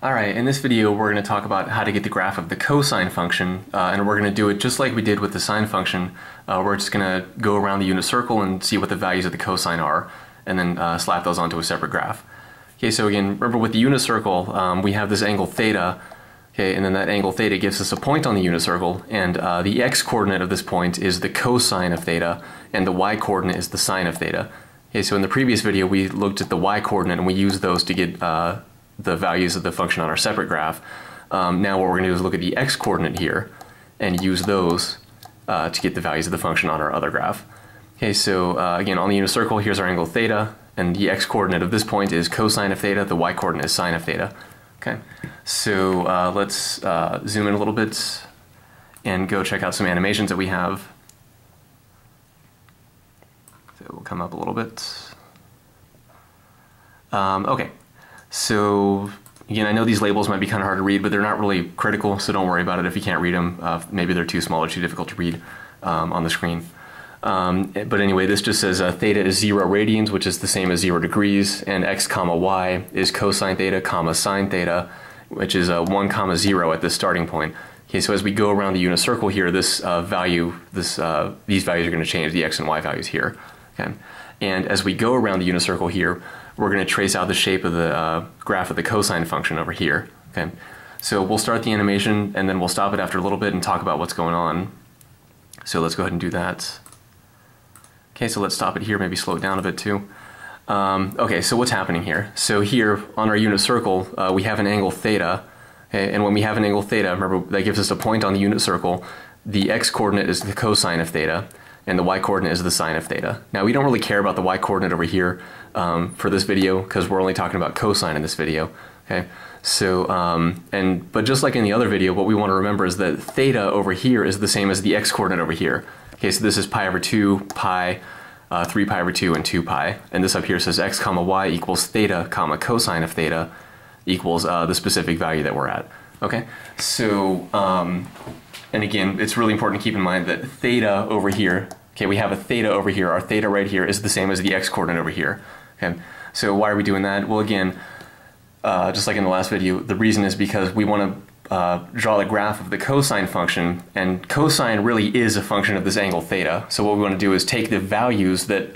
Alright, in this video we're going to talk about how to get the graph of the cosine function, and we're going to do it just like we did with the sine function. We're just going to go around the unit circle and see what the values of the cosine are, and then slap those onto a separate graph. Okay, so again, remember with the unit circle, we have this angle theta, okay, and then that angle theta gives us a point on the unit circle, and the x-coordinate of this point is the cosine of theta, and the y-coordinate is the sine of theta. Okay, so in the previous video we looked at the y-coordinate and we used those to get the values of the function on our separate graph. Now what we're going to do is look at the x-coordinate here and use those to get the values of the function on our other graph. Okay, so again, on the unit circle, here's our angle theta, and the x-coordinate of this point is cosine of theta, the y-coordinate is sine of theta. Okay, so let's zoom in a little bit and go check out some animations that we have. So we'll come up a little bit. Okay. So again, I know these labels might be kind of hard to read, but they're not really critical, so don't worry about it if you can't read them. Maybe they're too small or too difficult to read on the screen. But anyway, this just says theta is 0 radians, which is the same as 0 degrees, and x comma y is cosine theta comma sine theta, which is 1 comma 0 at this starting point. Okay, so as we go around the unit circle here, this these values are going to change, the x and y values here. Okay, and as we go around the unit circle here, we're going to trace out the shape of the graph of the cosine function over here. Okay, so we'll start the animation and then we'll stop it after a little bit and talk about what's going on. So let's go ahead and do that. Okay, so let's stop it here, maybe slow it down a bit too. Okay, so what's happening here? So here on our unit circle, we have an angle theta. Okay, and when we have an angle theta, remember that gives us a point on the unit circle. The x-coordinate is the cosine of theta, and the y-coordinate is the sine of theta. Now we don't really care about the y-coordinate over here for this video because we're only talking about cosine in this video. Okay, so but just like in the other video, what we want to remember is that theta over here is the same as the x-coordinate over here. Okay, so this is pi over 2, pi, 3 pi over 2, and 2 pi. And this up here says x comma y equals theta comma cosine of theta equals the specific value that we're at. Okay, so and again, it's really important to keep in mind that theta over here, okay, we have a theta over here. Our theta right here is the same as the x-coordinate over here. Okay, so why are we doing that? Well, again, just like in the last video, the reason is because we want to draw the graph of the cosine function, and cosine really is a function of this angle theta. So what we want to do is take the values that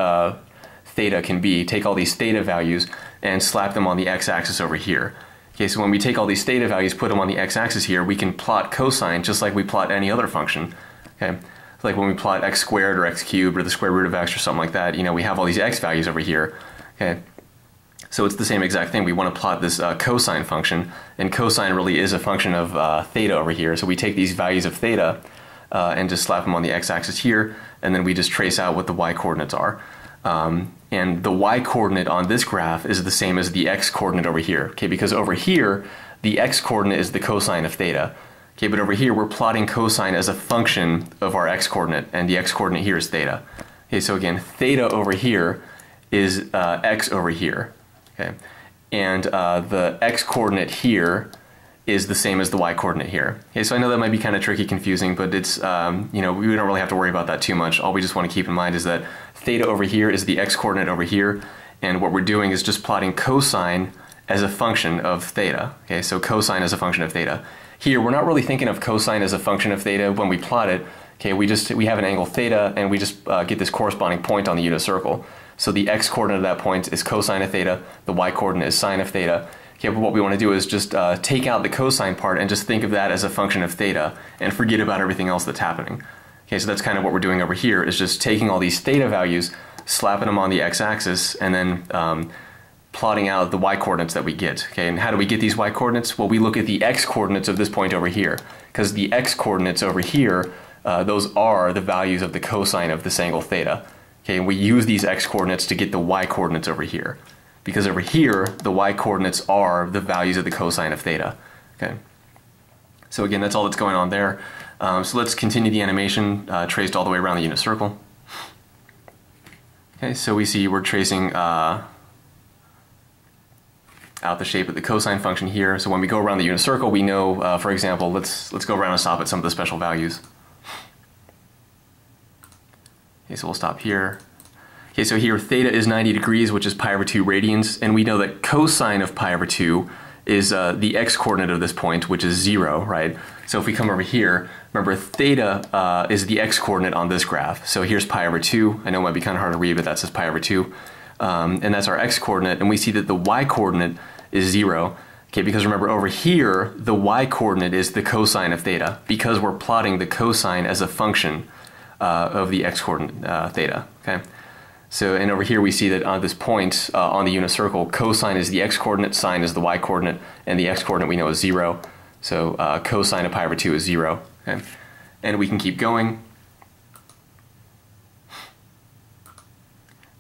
theta can be, take all these theta values, and slap them on the x-axis over here. Okay, so when we take all these theta values, put them on the x-axis here, we can plot cosine just like we plot any other function. Okay, like when we plot x squared or x cubed or the square root of x or something like that, you know, we have all these x values over here. Okay, so it's the same exact thing. We want to plot this cosine function, and cosine really is a function of theta over here. So we take these values of theta and just slap them on the x-axis here, and then we just trace out what the y-coordinates are. And the y-coordinate on this graph is the same as the x-coordinate over here, okay, because over here the x-coordinate is the cosine of theta, okay, but over here we're plotting cosine as a function of our x-coordinate, and the x-coordinate here is theta. Okay, so again, theta over here is x over here, okay, and the x-coordinate here is the same as the y-coordinate here. Okay, so I know that might be kind of tricky, confusing, but it's, you know, we don't really have to worry about that too much. All we just want to keep in mind is that theta over here is the x-coordinate over here, and what we're doing is just plotting cosine as a function of theta. Okay, so cosine as a function of theta. Here, we're not really thinking of cosine as a function of theta when we plot it. Okay, we have an angle theta, and we just get this corresponding point on the unit circle. So the x-coordinate of that point is cosine of theta, the y-coordinate is sine of theta. Okay, but what we want to do is just take out the cosine part and just think of that as a function of theta and forget about everything else that's happening. Okay, so that's kind of what we're doing over here, is just taking all these theta values, slapping them on the x-axis, and then plotting out the y-coordinates that we get. Okay, and how do we get these y-coordinates? Well, we look at the x-coordinates of this point over here, because the x-coordinates over here, those are the values of the cosine of this angle theta. Okay, and we use these x-coordinates to get the y-coordinates over here, because over here the y-coordinates are the values of the cosine of theta. Okay, so again, that's all that's going on there. So let's continue the animation traced all the way around the unit circle. Okay, so we see we're tracing out the shape of the cosine function here. So when we go around the unit circle, we know, for example, let's go around and stop at some of the special values. Okay, so we'll stop here. Okay, so here theta is 90 degrees, which is pi over 2 radians, and we know that cosine of pi over 2 is the x-coordinate of this point, which is 0, right? So if we come over here, remember theta is the x-coordinate on this graph. So here's pi over 2. I know it might be kind of hard to read, but that says pi over 2. And that's our x-coordinate, and we see that the y-coordinate is 0. Okay, because remember over here, the y-coordinate is the cosine of theta, because we're plotting the cosine as a function of the x-coordinate theta, okay? So, and over here we see that on this point on the unit circle, cosine is the x-coordinate, sine is the y-coordinate, and the x-coordinate we know is 0. So cosine of pi over 2 is 0, okay? And we can keep going.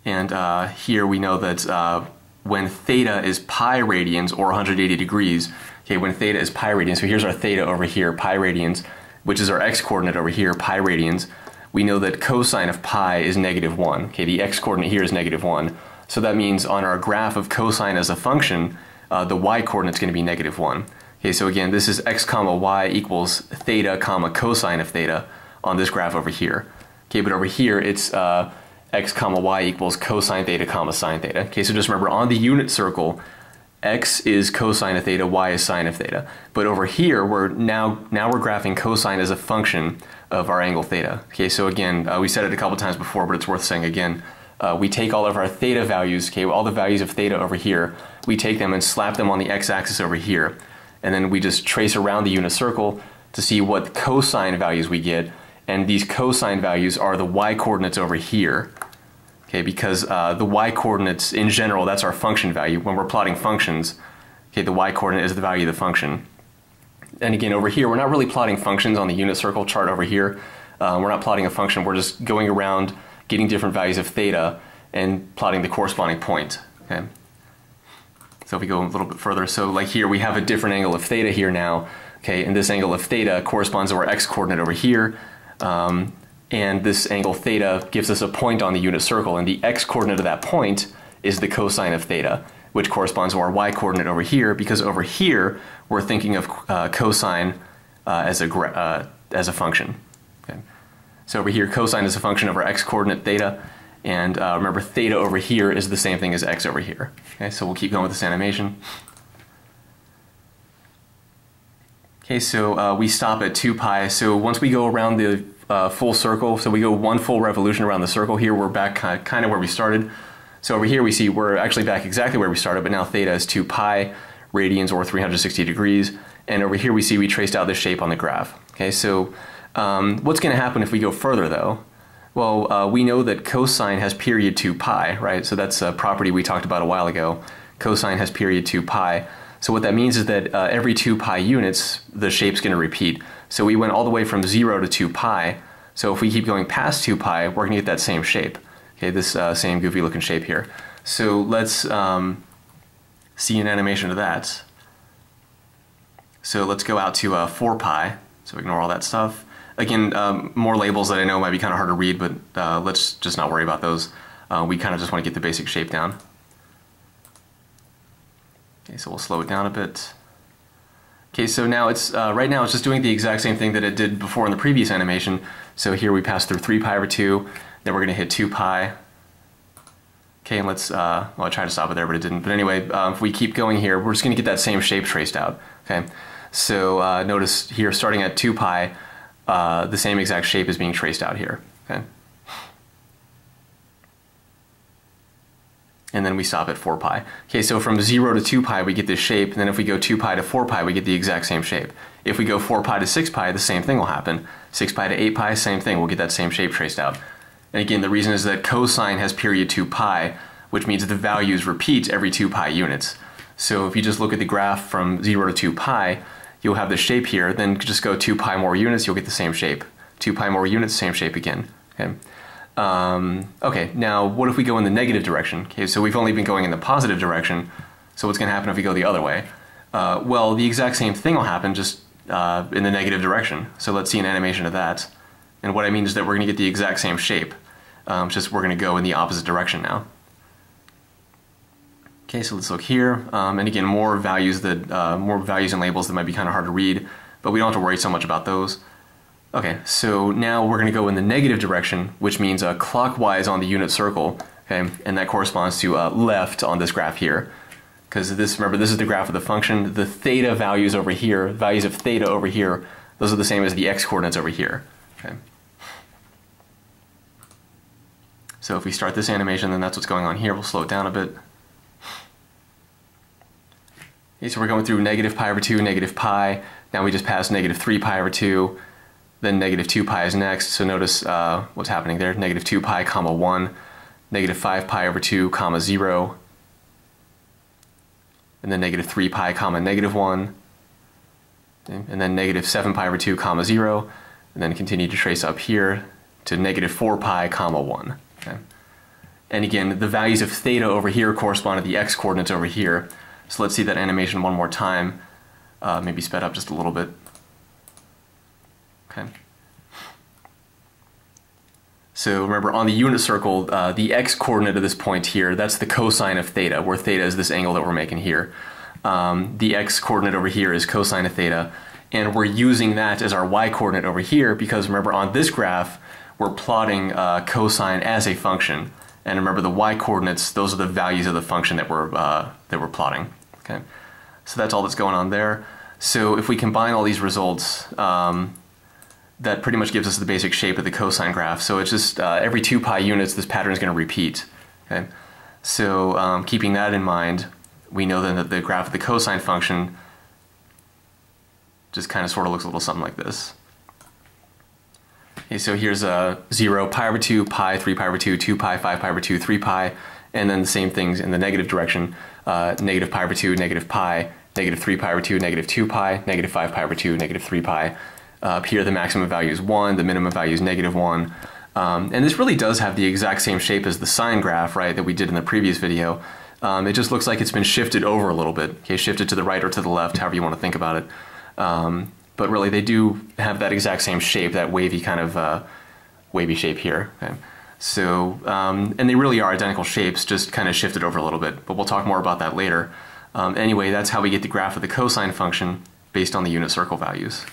And here we know that when theta is pi radians or 180 degrees, okay, when theta is pi radians, so here's our theta over here, pi radians, which is our x-coordinate over here, pi radians, we know that cosine of pi is -1. Okay, the x-coordinate here is -1. So that means on our graph of cosine as a function, the y-coordinate is going to be -1. Okay, so again, this is x comma y equals theta comma cosine of theta on this graph over here. Okay, but over here it's x comma y equals cosine theta comma sine theta. Okay, so just remember on the unit circle, x is cosine of theta, y is sine of theta. But over here, we're now we're graphing cosine as a function of our angle theta. Okay, so again, we said it a couple times before, but it's worth saying again. We take all of our theta values, okay, all the values of theta over here, we take them and slap them on the x-axis over here. And then we just trace around the unit circle to see what cosine values we get. And these cosine values are the y-coordinates over here. Okay, because the y-coordinates in general, that's our function value. When we're plotting functions, okay, the y-coordinate is the value of the function. And again, over here, we're not really plotting functions on the unit circle chart over here. We're not plotting a function, we're just going around getting different values of theta and plotting the corresponding point. Okay. So if we go a little bit further, so like here, we have a different angle of theta here now. Okay, and this angle of theta corresponds to our x-coordinate over here. And this angle theta gives us a point on the unit circle, and the x-coordinate of that point is the cosine of theta, which corresponds to our y-coordinate over here, because over here we're thinking of cosine as a function. Okay. So over here, cosine is a function of our x-coordinate theta, and remember theta over here is the same thing as x over here. Okay, so we'll keep going with this animation. Okay, so we stop at 2 pi. So once we go around the full circle, so we go one full revolution around the circle here, we're back kind of where we started. So over here we see we're actually back exactly where we started, but now theta is 2 pi radians or 360 degrees. And over here we see we traced out the shape on the graph. Okay, so what's going to happen if we go further though? Well, we know that cosine has period 2 pi, right? So that's a property we talked about a while ago. Cosine has period 2 pi. So what that means is that every 2 pi units, the shape's going to repeat. So we went all the way from 0 to 2 pi. So if we keep going past 2 pi, we're going to get that same shape. Okay, this same goofy looking shape here. So let's see an animation of that. So let's go out to 4 pi. So ignore all that stuff. Again, more labels that I know might be kind of hard to read, but let's just not worry about those. We kind of just want to get the basic shape down. Okay, so we'll slow it down a bit. Okay, so now it's right now it's just doing the exact same thing that it did before in the previous animation. So here we pass through 3 pi over 2, then we're going to hit 2 pi. Okay, and let's, well, I tried to stop it there, but it didn't. But anyway, if we keep going here, we're just going to get that same shape traced out. Okay, so notice here, starting at 2 pi, the same exact shape is being traced out here. Okay. And then we stop at 4 pi. Okay, so from 0 to 2 pi we get this shape, and then if we go 2 pi to 4 pi we get the exact same shape. If we go 4 pi to 6 pi, the same thing will happen. 6 pi to 8 pi, same thing, we'll get that same shape traced out. And again, the reason is that cosine has period 2 pi, which means the values repeat every 2 pi units. So if you just look at the graph from 0 to 2 pi, you'll have this shape here, then just go 2 pi more units, you'll get the same shape. 2 pi more units, same shape again. Okay. Okay, now what if we go in the negative direction? Okay, so we've only been going in the positive direction, so what's going to happen if we go the other way? Well, the exact same thing will happen, just in the negative direction. So let's see an animation of that. And what I mean is that we're going to get the exact same shape, just we're going to go in the opposite direction now. Okay, so let's look here, and again, more values and labels that might be kind of hard to read, but we don't have to worry so much about those. Okay, so now we're going to go in the negative direction, which means clockwise on the unit circle, okay, and that corresponds to left on this graph here, because this, remember, this is the graph of the function. The theta values over here, values of theta over here, those are the same as the x-coordinates over here. Okay. So if we start this animation, then that's what's going on here. We'll slow it down a bit. Okay, so we're going through negative pi over 2, negative pi. Now we just passed negative 3 pi over 2. Then negative 2 pi is next. So notice what's happening there. Negative 2 pi comma 1. Negative 5 pi over 2 comma 0. And then negative 3 pi comma negative 1. Okay, and then negative 7 pi over 2 comma 0. And then continue to trace up here to negative 4 pi comma 1. Okay. And again, the values of theta over here correspond to the x-coordinates over here. So let's see that animation one more time, maybe sped up just a little bit. Okay. So remember, on the unit circle, the x-coordinate of this point here, that's the cosine of theta, where theta is this angle that we're making here. The x-coordinate over here is cosine of theta, and we're using that as our y-coordinate over here because remember, on this graph, we're plotting cosine as a function. And remember, the y-coordinates, those are the values of the function that we're plotting. Okay, so that's all that's going on there. So if we combine all these results, that pretty much gives us the basic shape of the cosine graph. So it's just every 2 pi units, this pattern is going to repeat. Okay, so keeping that in mind, we know then that the graph of the cosine function just kind of sort of looks a little something like this. Okay, so here's 0, pi over 2, pi, 3 pi over 2, 2 pi, 5 pi over 2, 3 pi, and then the same things in the negative direction, negative pi over 2, negative pi, negative 3 pi over 2, negative 2 pi, negative 5 pi over 2, negative 3 pi. Up here the maximum value is 1, the minimum value is negative 1. And this really does have the exact same shape as the sine graph, right, that we did in the previous video. It just looks like it's been shifted over a little bit, okay, shifted to the right or to the left, however you want to think about it. But really, they do have that exact same shape, that wavy kind of wavy shape here. Okay? So, and they really are identical shapes, just kind of shifted over a little bit. But we'll talk more about that later. Anyway, that's how we get the graph of the cosine function based on the unit circle values.